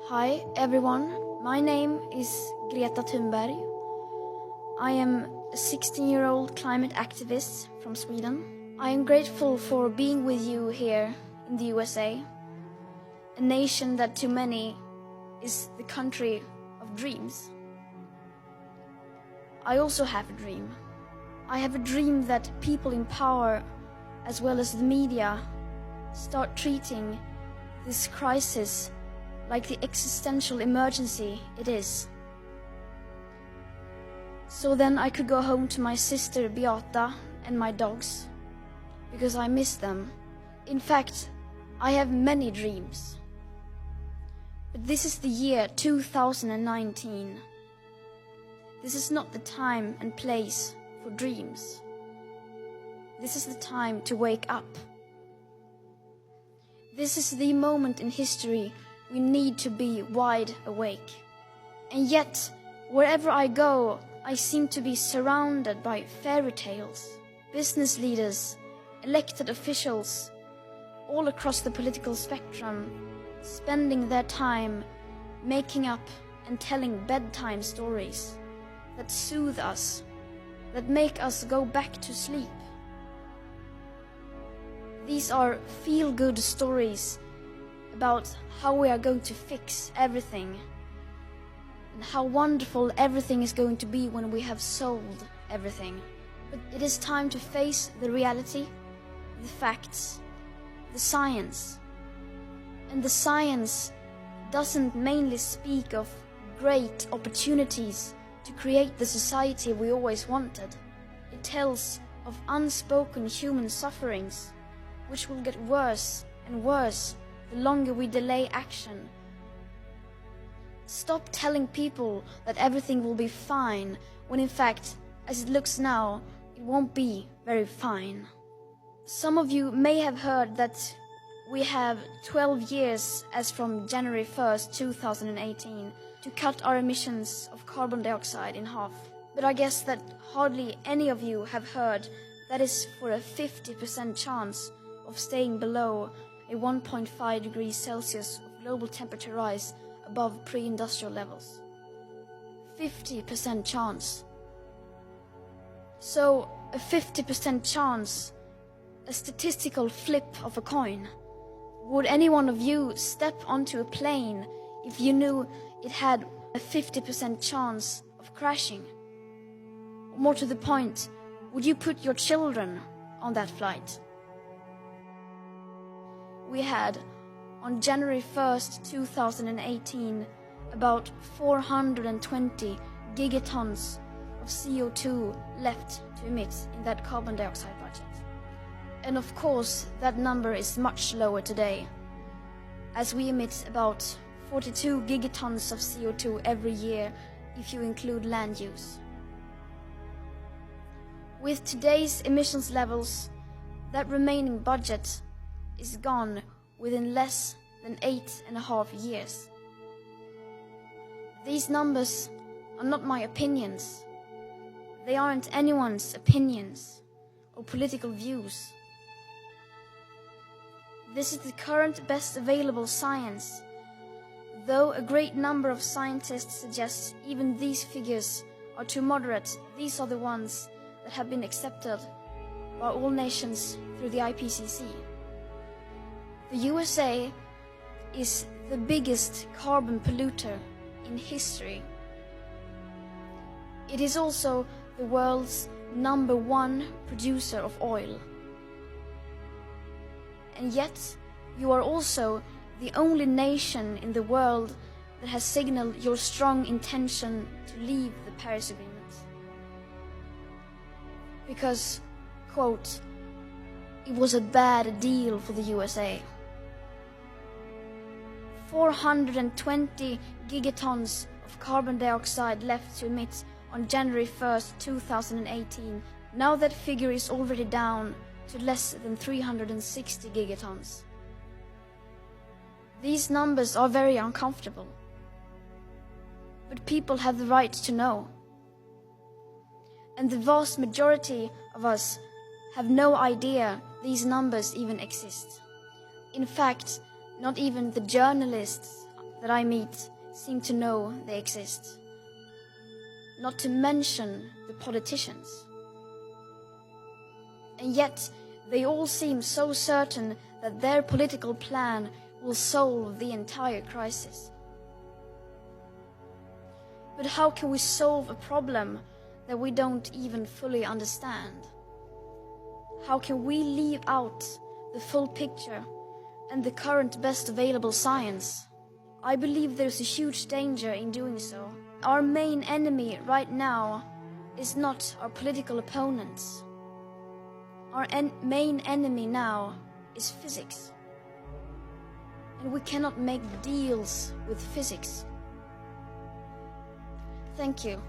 Hi everyone, my name is Greta Thunberg. I am a 16-year-old climate activist from Sweden. I am grateful for being with you here in the USA, a nation that to many is the country of dreams. I also have a dream. I have a dream that people in power, as well as the media, start treating this crisis like the existential emergency it is. So then I could go home to my sister Beata and my dogs, because I miss them. In fact, I have many dreams. But this is the year 2019. This is not the time and place for dreams. This is the time to wake up. This is the moment in history we need to be wide awake. And yet, wherever I go, I seem to be surrounded by fairy tales, business leaders, elected officials, all across the political spectrum, spending their time making up and telling bedtime stories that soothe us, that make us go back to sleep. These are feel-good stories about how we are going to fix everything and how wonderful everything is going to be when we have solved everything. But it is time to face the reality, the facts, the science. And the science doesn't mainly speak of great opportunities to create the society we always wanted. It tells of unspoken human sufferings, which will get worse and worse the longer we delay action. Stop telling people that everything will be fine, when in fact, as it looks now, it won't be very fine. Some of you may have heard that we have 12 years as from January 1st, 2018, to cut our emissions of carbon dioxide in half. But I guess that hardly any of you have heard that is for a 50% chance of staying below a 1.5 degrees Celsius of global temperature rise above pre-industrial levels. 50% chance. So a 50% chance, a statistical flip of a coin. Would any one of you step onto a plane if you knew it had a 50% chance of crashing? Or more to the point, would you put your children on that flight? We had, on January 1st, 2018, about 420 gigatons of CO2 left to emit in that carbon dioxide budget. And of course, that number is much lower today, as we emit about 42 gigatons of CO2 every year if you include land use. With today's emissions levels, that remaining budget is gone within less than 8.5 years. These numbers are not my opinions. They aren't anyone's opinions or political views. This is the current best available science, though a great number of scientists suggest even these figures are too moderate. These are the ones that have been accepted by all nations through the IPCC. The USA is the biggest carbon polluter in history. It is also the world's #1 producer of oil. And yet, you are also the only nation in the world that has signaled your strong intention to leave the Paris Agreement. Because, quote, it was a bad deal for the USA. 420 gigatons of carbon dioxide left to emit on January 1st, 2018. Now that figure is already down to less than 360 gigatons. These numbers are very uncomfortable. But people have the right to know. And the vast majority of us have no idea these numbers even exist. In fact, not even the journalists that I meet seem to know they exist. Not to mention the politicians. And yet, they all seem so certain that their political plan will solve the entire crisis. But how can we solve a problem that we don't even fully understand? How can we leave out the full picture and the current best available science? I believe there's a huge danger in doing so. Our main enemy right now is not our political opponents. Our main enemy now is physics. And we cannot make deals with physics. Thank you.